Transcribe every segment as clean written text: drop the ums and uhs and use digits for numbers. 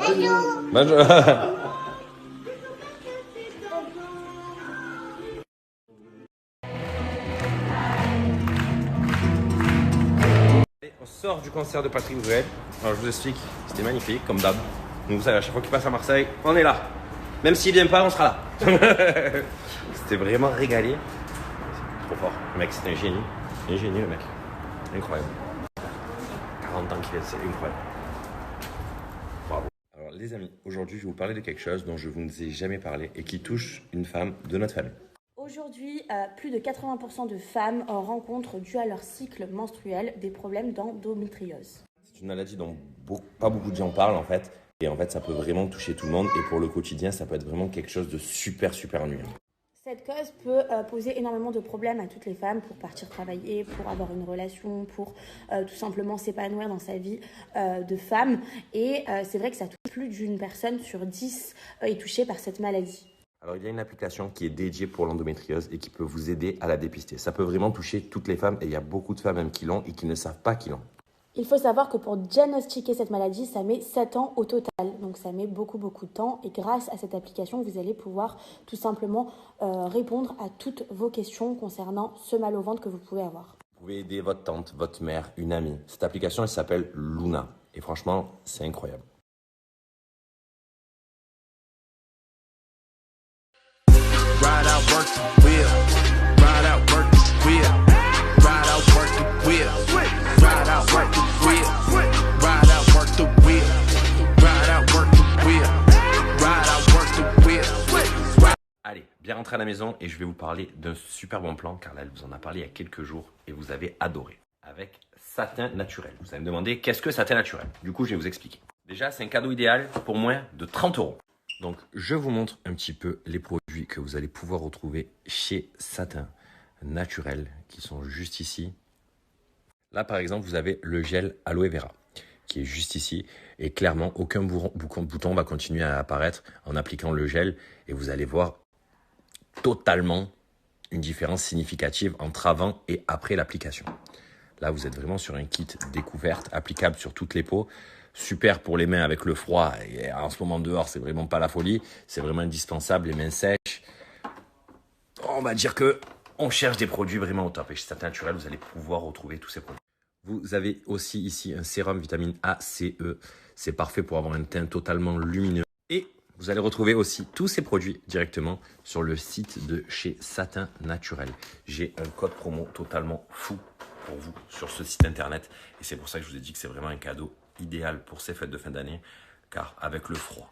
Bonjour. On sort du concert de Patrick Bruel. Alors je vous explique, c'était magnifique comme d'hab. Donc vous savez, à chaque fois qu'il passe à Marseille, on est là. Même s'il vient pas, on sera là. C'était vraiment régalé. Trop fort. Le mec, c'est un génie. Un génie, le mec. Incroyable. 40 ans qu'il est, c'est incroyable. Bravo. Alors les amis, aujourd'hui je vais vous parler de quelque chose dont je vous ai jamais parlé et qui touche une femme de notre famille. Aujourd'hui, plus de 80% de femmes rencontrent, dû à leur cycle menstruel, des problèmes d'endométriose. C'est une maladie dont pas beaucoup de gens parlent en fait. Et en fait, ça peut vraiment toucher tout le monde. Et pour le quotidien, ça peut être vraiment quelque chose de super ennuyant. Cette cause peut poser énormément de problèmes à toutes les femmes pour partir travailler, pour avoir une relation, pour tout simplement s'épanouir dans sa vie de femme. Et c'est vrai que ça touche plus d'une personne sur 10 est touchée par cette maladie. Alors, il y a une application qui est dédiée pour l'endométriose et qui peut vous aider à la dépister. Ça peut vraiment toucher toutes les femmes et il y a beaucoup de femmes même qui l'ont et qui ne savent pas qu'ils l'ont. Il faut savoir que pour diagnostiquer cette maladie, ça met 7 ans au total. Donc ça met beaucoup de temps. Et grâce à cette application, vous allez pouvoir tout simplement répondre à toutes vos questions concernant ce mal au ventre que vous pouvez avoir. Vous pouvez aider votre tante, votre mère, une amie. Cette application, elle s'appelle Luna. Et franchement, c'est incroyable. Ride out, work the wheel. Ride out, work the wheel. Ride out, work the wheel. Ride out, work the wheel. Ride out, work the wheel. Ride out, work the wheel. Ride out, work the wheel. Allez, bien rentrer à la maison et je vais vous parler d'un super bon plan car là, elle vous en a parlé il y a quelques jours et vous avez adoré. Avec Satin Naturel. Vous allez me demander qu'est-ce que Satin Naturel? Du coup, je vais vous expliquer. Déjà, c'est un cadeau idéal pour moins de 30 €. Donc, je vous montre un petit peu les produits que vous allez pouvoir retrouver chez Satin Naturel, qui sont juste ici. Là, par exemple, vous avez le gel Aloe Vera, qui est juste ici. Et clairement, aucun bouton va continuer à apparaître en appliquant le gel. Et vous allez voir totalement une différence significative entre avant et après l'application. Là, vous êtes vraiment sur un kit découverte, applicable sur toutes les peaux. Super pour les mains avec le froid. Et en ce moment dehors, c'est vraiment pas la folie. C'est vraiment indispensable, les mains sèches. On va dire que on cherche des produits vraiment au top. Et chez Satin Naturel, vous allez pouvoir retrouver tous ces produits. Vous avez aussi ici un sérum vitamine A, C, E. C'est parfait pour avoir un teint totalement lumineux. Et vous allez retrouver aussi tous ces produits directement sur le site de chez Satin Naturel. J'ai un code promo totalement fou pour vous sur ce site internet. Et c'est pour ça que je vous ai dit que c'est vraiment un cadeau idéal pour ces fêtes de fin d'année, car avec le froid,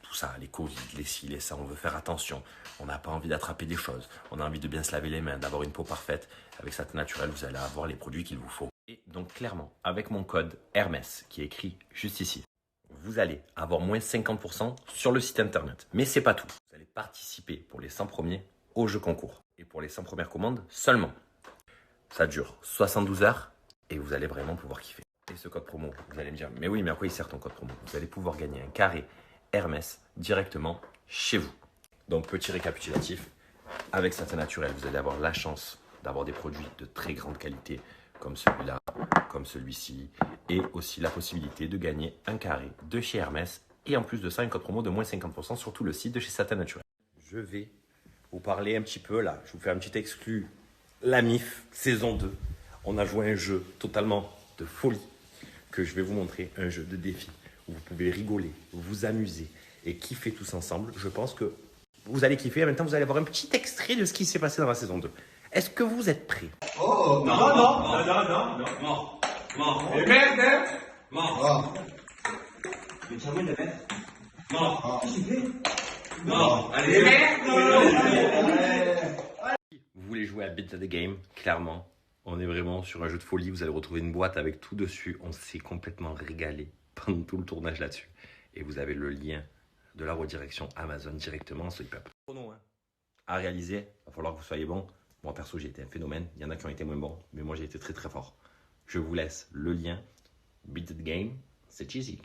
tout ça, les Covid, les ci, les ça, on veut faire attention. On n'a pas envie d'attraper des choses. On a envie de bien se laver les mains, d'avoir une peau parfaite. Avec Satin Naturel, vous allez avoir les produits qu'il vous faut. Et donc clairement, avec mon code Hermès, qui est écrit juste ici, vous allez avoir moins 50% sur le site internet. Mais c'est pas tout. Vous allez participer pour les 100 premiers au jeu concours. Et pour les 100 premières commandes seulement. Ça dure 72 heures et vous allez vraiment pouvoir kiffer. Et ce code promo, vous allez me dire, mais oui, mais à quoi il sert ton code promo? Vous allez pouvoir gagner un carré Hermès directement chez vous. Donc, petit récapitulatif, avec Satin Naturel, vous allez avoir la chance d'avoir des produits de très grande qualité, comme celui-là, comme celui-ci, et aussi la possibilité de gagner un carré de chez Hermès, et en plus de ça, un code promo de moins 50% sur tout le site de chez Satin Naturel. Je vais vous parler un petit peu, là, je vous fais un petit exclu, la MIF, saison 2. On a joué un jeu totalement de folie, que je vais vous montrer, un jeu de défi, où vous pouvez rigoler, vous amuser, et kiffer tous ensemble. Je pense que vous allez kiffer. En même temps, vous allez avoir un petit extrait de ce qui s'est passé dans la saison 2. Est-ce que vous êtes prêts? Oh, non. Et merde, hein? Mort. Mais tu as envie de mettre? Mort. Qu'est-ce que tu fais? Non. Allez, merde. Vous voulez jouer à Beat the Game? Clairement, on est vraiment sur un jeu de folie. Vous allez retrouver une boîte avec tout dessus. On s'est complètement régalé pendant tout le tournage là-dessus. Et vous avez le lien de la redirection Amazon directement en swipe up. Chrono, à réaliser, il va falloir que vous soyez bon. Moi perso, j'ai été un phénomène. Il y en a qui ont été moins bons, mais moi j'ai été très fort. Je vous laisse le lien. Beat the Game, c'est cheesy.